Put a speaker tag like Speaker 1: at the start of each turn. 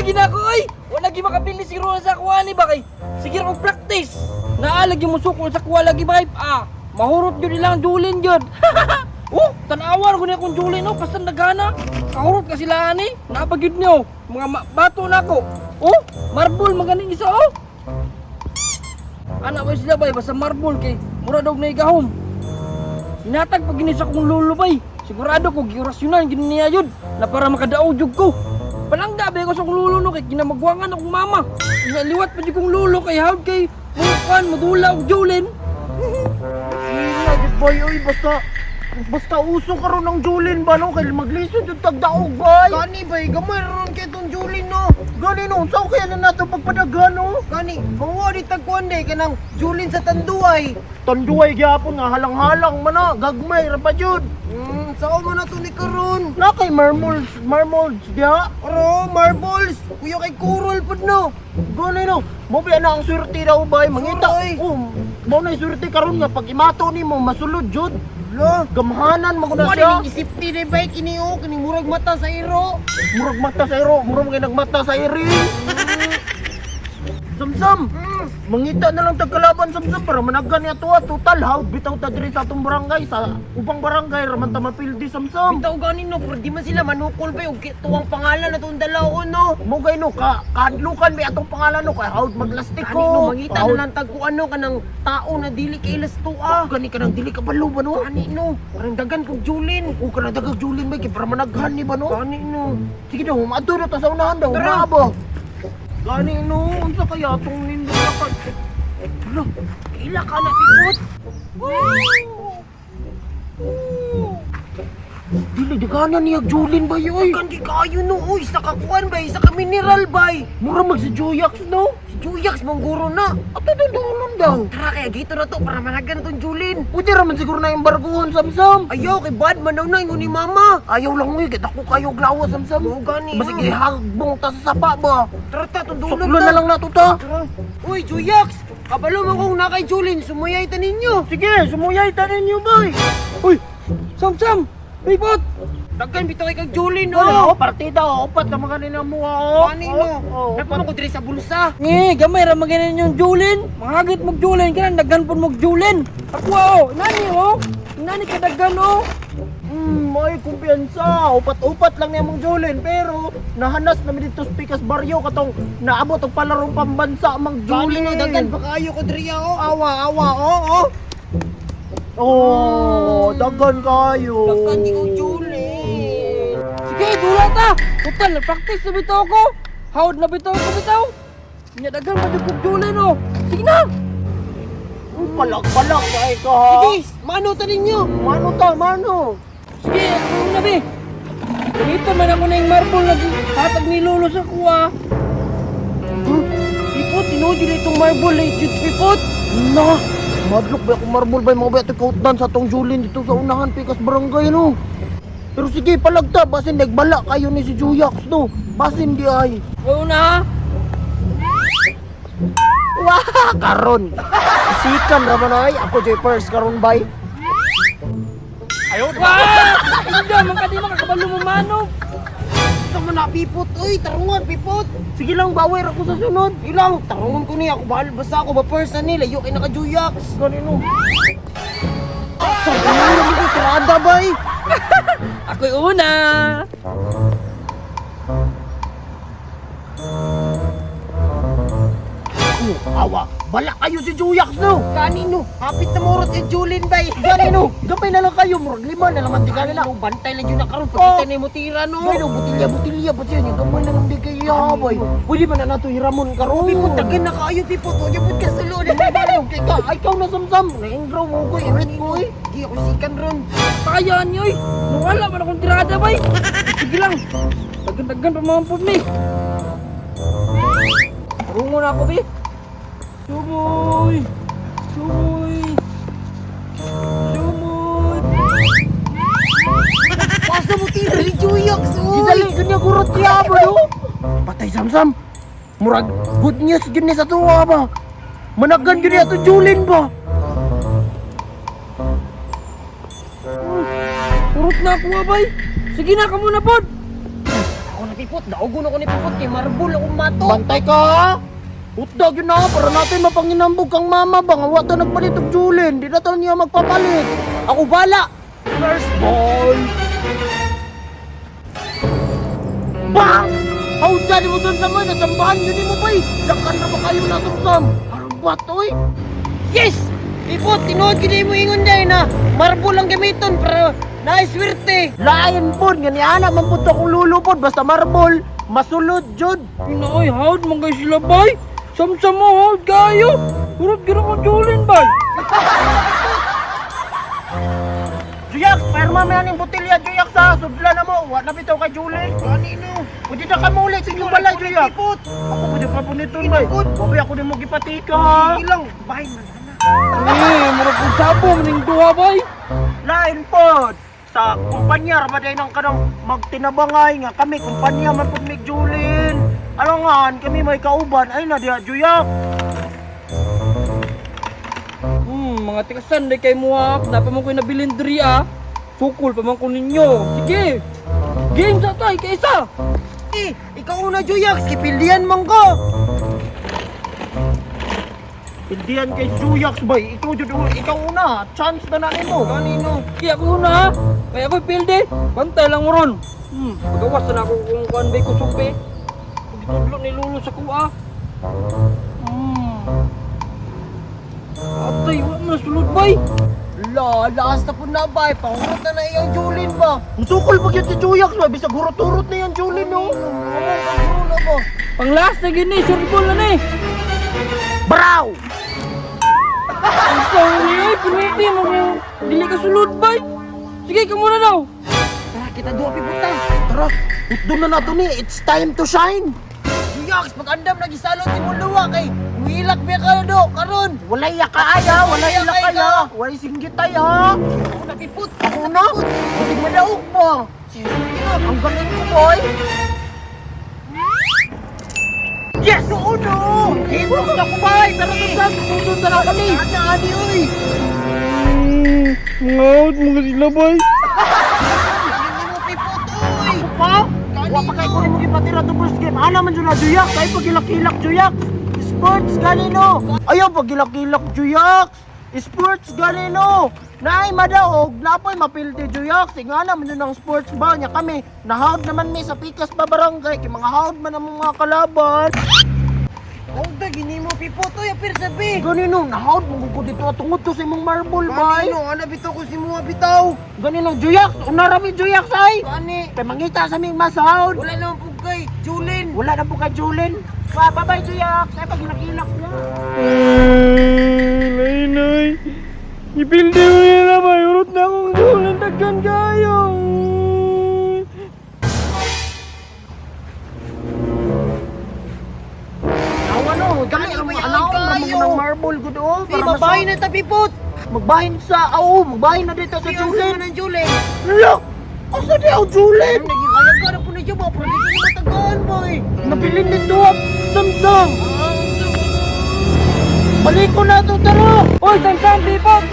Speaker 1: lagi na ako ay. Wala lagi makapili siguro sa kuha ni ba kay. Sige ra practice. Naalagi mo sukol sa kuha lagi ba? Mahurot jud ilang julin jud. Oh, tanawan ko niya kung julin no, basta nagana. Kahurot ka sila ani. Napagid niyo. Mga bato na ko. Oh, marble maganing isa oh. Anak ba sila bay basta marble kay mura daw na igahom. Inatag pag gini sa kong lolo bay. Sigurado ko giorasyonan gini niya jud na para makadaog jud ko. Palangga ba ko sa kong lolo no kay ginamagwangan akong mama. Liwat pa jud kong lolo kay hawd kay mukuan modula og julin.
Speaker 2: Hindi boy, oy, basta uso ka ron ng julin ba no? Kaya maglisod yung tagdaog bay.
Speaker 3: Kani bay, gamay ron kay itong julin no.
Speaker 2: Gani no, saan kaya na nato pagpadaghan no?
Speaker 3: Kani, mawa di tagkuhan day kanang julin sa tanduay.
Speaker 2: Tanduay gyapon nga halang-halang man na, gagmay ra pa jud.
Speaker 3: Sao man na to ni karon?
Speaker 2: Na kay marmolds diha.
Speaker 3: Aro, marbles. Kuya kay kurol pud no.
Speaker 2: Gani no, mo ba na ang swerte daw bay mangita.
Speaker 3: Oy.
Speaker 2: Mo na swerte karon nga pag imato nimo masulod jud.
Speaker 3: Lo,
Speaker 2: Gamhanan mo na
Speaker 3: kuha
Speaker 2: siya.
Speaker 3: ni isipti day bay kini o kini murag mata sa iro.
Speaker 2: Murag mata sa iro, murag kay nagmata sa iri. Samsam. Mangita na lang tagkalaban samsam para managgan niya to total hawd bitaw ta diri sa atong barangay sa ubang barangay raman ta mapildi samsam.
Speaker 3: Bitaw ganin no, pero di man sila manukol bay og tuwang pangalan na tong dalaw no.
Speaker 2: Mo gay no kadlukan mi atong pangalan no kay hawd maglastik
Speaker 3: Kani no,
Speaker 2: ko.
Speaker 3: mangita na lang tagkuan no kanang tao na dili kay ilas tuwa.
Speaker 2: Gani ka nang dili ka balo ba no?
Speaker 3: Kani no, parang dagan kog julin.
Speaker 2: O ka na dagag julin ba kay para managhan ni ba no?
Speaker 3: Kani no.
Speaker 2: Sige daw, maadto na ta sa unahan daw.
Speaker 3: Tara.
Speaker 2: Ba? Gani no, unsa kaya tong nindo ka?
Speaker 3: Lo, ila ka na pipot.
Speaker 2: Dili daganan niya julin ba yoy?
Speaker 3: Kan di kayo no, uy, sa kakuan bay, sa ka mineral bay.
Speaker 2: Mura mag si Joyax no?
Speaker 3: Si Juyax mong guro na.
Speaker 2: Ato dulon daw.
Speaker 3: Tara kaya gito na to para managan tong julin.
Speaker 2: Pwede raman siguro na embargohon samsam.
Speaker 3: Ayaw kay bad man daw na ingon ni mama.
Speaker 2: Ayaw lang mo kita ko kayo glawa samsam.
Speaker 3: Mo gani.
Speaker 2: Basig ihagbong ta sa sapa ba?
Speaker 3: Tara ta tong dulon
Speaker 2: Suklo na lang nato ta.
Speaker 3: Tara. Uy, Juyax, kabalo mo kung nakay julin, sumuyay ta ninyo.
Speaker 2: Sige, sumuyay tanin niyo boy.
Speaker 1: Uy, Sam, ribot.
Speaker 3: Dagkan bitaw kay kag julin
Speaker 2: Oh,
Speaker 3: no.
Speaker 2: partida upat na mga nina mo oh.
Speaker 3: Kani no.
Speaker 2: Oh,
Speaker 3: Napano ko diri sa bulsa.
Speaker 1: Gamay ra maganin yung julin. Mahagit mo julin kana daggan pud mo julin. Ako oh, nani oh. Nani ka daggan oh.
Speaker 2: May kumpiyansa. Upat-upat lang niya mong julin pero nahanas na dito sa Pikas Barrio katong naabot og palarong pambansa mang
Speaker 3: Kani
Speaker 2: julin.
Speaker 3: no, dagkan pa kayo ko diri oh. Awa oh.
Speaker 2: Oh, daghan kayo.
Speaker 3: Dagkan di ko julin.
Speaker 1: Sige, dula ta. Total, practice na bitaw ko. Hawd na bitaw ko bitaw. Nya daghan pa jud kog julin oh. Sige na.
Speaker 2: Palag-palag kay ka ha.
Speaker 3: Sige, mano ta ninyo.
Speaker 2: Mano ta, mano?
Speaker 1: Sige, ako na be. Dito man ako na yung marble na hatag ni Lolo sa kuha.
Speaker 3: Pipot, tinuod dili itong marble ay jud pipot.
Speaker 2: Na, madlok ba akong marble ba mga ba ito kautdan sa tong julin dito sa unahan Pikas Barangay no. Pero sige palagta, basin nagbala kayo ni si Juyax no. Basin di ay.
Speaker 1: Oo na ha.
Speaker 2: Wah, karon. Isikan raman ay ako joy first karon bay.
Speaker 1: Wah! Hindi man ka di makakabalo mo mano.
Speaker 3: Sa man na pipot, uy, tarungan pipot.
Speaker 2: Sige lang bawer ako sa sunod.
Speaker 3: Ilang, tarungan ko niya, ako bahal basta ako ba person nila, yung kay naka-Juyax.
Speaker 2: Ganino. Sa ganyan mo ko trada bay.
Speaker 1: Ako'y una.
Speaker 2: Awa, bala kayo si Juyax no.
Speaker 3: Kanino, hapit na morot kay Julin bay.
Speaker 2: Ganino, gamay na lang kayo, murag lima na lang mantika nila.
Speaker 3: Kanino, bantay lang yun na karon, pagkita na yung mutira no.
Speaker 2: Bay no, butilya pa siya. Gamay na lang di kayo bay. Pwede ba na nato hiramon karon?
Speaker 3: Pipot, tagan na kayo pipot, huwag yung ka sulod.
Speaker 2: Ikaw na samsam. Naingraw mo ko, irit ko eh.
Speaker 3: Di ako sikan ron.
Speaker 1: Pakayaan niyo eh. Nawala man akong tirada bay. Sige lang. Daggan pa mga pud ni. Rungo na ako be. Sumoy!
Speaker 3: Pasa mutira ni Juyax, uy.
Speaker 2: Gidali kanya kurot siya ba no? Patay samsam. Murag good news gini sa tuwa ba? Managan gini ato Julin ba?
Speaker 1: Urot na ako nga bay. Sige na ka muna pod.
Speaker 2: Ako
Speaker 3: na pipot, daugon ako ni pipot kay marbol akong mato.
Speaker 2: Bantay ka ha? Utdag yun na para natin mapanginambog kang mama ba nga wata nagpalit og Julin. Di na tayo niya magpapalit.
Speaker 3: Ako bala.
Speaker 2: First ball. Bang! How dyan mo dun sa mga nasambahan yun mo ba eh? Dakan na ba kayo nasumsam? Harbat oy!
Speaker 3: Yes! Pipot, tinuod gini mo ingon dahil na marbol ang gamiton para naiswerte.
Speaker 2: Lain po, nga ni anak man po akong lulupod basta marbol, masulod jud.
Speaker 1: Pinoy, hawd man kayo sila bay. Samsam mo, hawd kayo. Hurot gina kong Julin bay.
Speaker 2: Juyak, perma may aning botelya Juyak sa sudla na mo. Wa na bitaw kay Julie. Kanino? Pwede na ka maulit sa inyong balay Juyak. Ako pwede pa po nito bay. Babi ako din mo gipatika.
Speaker 3: Ilang, bahay man.
Speaker 1: Murag kong sabo, maning duha bay.
Speaker 2: Lain pod. Sa kumpanya rabaday nang kanang magtinabangay nga kami kumpanya man pud mig Julin. Alangan kami may kauban ay na diha Juyak.
Speaker 1: Mga tikasan, day kay muhap. Dapat mo ko'y nabilin diri ah. Sukul pa man ko ninyo. Sige. Game sa tay, kaysa.
Speaker 3: Ikaw una Juyak, skipildian man ko.
Speaker 2: Indian kay Juyak bay. Ikaw una. Chance na na nimo.
Speaker 1: Kanino? Kaya ako na ha. Kaya ako'y pilde. Bantay lang mo ron. Pagawas na ako kung kuhan ba'y kusupi. Pagitudlo ni Lolo sa kuha. Atay, wala mo na sulod bay.
Speaker 3: Laas na po na bay, pangurot na iyang Julin ba?
Speaker 2: Musukol pag yun si Juyak bay. Bisag hurot-hurot na yan Julin no.
Speaker 3: Panguro na ba?
Speaker 1: Panglas na gini, surbol na ni.
Speaker 2: Braw!
Speaker 1: Ang sorry ay, piniti mo kung dili ka sulod bay. Sige, ka muna daw.
Speaker 3: Tara, kita duwa piputa.
Speaker 2: Tara, doon na nato ni. It's time to shine.
Speaker 3: Juyak, pag-andam nagisalot si Muluwa kay Wilak biya ka do, karon.
Speaker 2: Walay yakaaya, walay lakaya. Walay singgit tayo.
Speaker 3: Ako na pipot.
Speaker 2: Ako na. Butig madaog mo. Ang galing ko boy. Yes! Oo no! Hibos na ko bay! Pero saan susunod na kami?
Speaker 3: Ani oy.
Speaker 1: Ngawad mo ka sila bay.
Speaker 3: Hindi mo pipot oy.
Speaker 2: Pa? Wa pa kay ko rin mo ipatira to first game. Ano man dyan na Juyak? Tayo pagilak-ilak Juyak. Sports ganino. Ayaw pagilak-ilak Juyak. Sports ganino. Naay madaog, napoy mapilde Juyak. Nga naman yun ang sports ba niya kami. Nahawd naman may sa pikas ba barangay. Kaya mga hawd man ang mga kalaban.
Speaker 3: Ogda gini mo pipot oy, apir sabi.
Speaker 2: Ganino, nahawd mo ko dito at tungod to sa imong marble bay.
Speaker 3: Kanino, ana bitaw ko si Mua bitaw.
Speaker 2: Ganino Juyak, unarami Juyak say.
Speaker 3: Kani,
Speaker 2: Kaya mangita sa aming masahawd.
Speaker 3: wala naman po kay Julin.
Speaker 2: Wala na po kay Julin. Bye-bye Juyak. Kaya pagilak-ilak niya.
Speaker 1: Nay. Ipilde mo yan na bay. Urot na akong Julin. Daggan kayo.
Speaker 2: Ano, dali ang
Speaker 3: may
Speaker 2: anaw
Speaker 3: kayo.
Speaker 2: ng marble ko doon.
Speaker 3: Di mabahay na ta pipot.
Speaker 2: Magbahin sa, magbahin na dito sa
Speaker 3: Di usa
Speaker 2: Julin.
Speaker 3: man ang Julin.
Speaker 2: Look! Asa di ako Julin?
Speaker 3: Naging kayag ka na po na dyan ba? Pero di ko matagaan boy.
Speaker 2: Nabilin nito at samsam. Balik ko na ito, tara!
Speaker 1: Oy, samsam, bipot.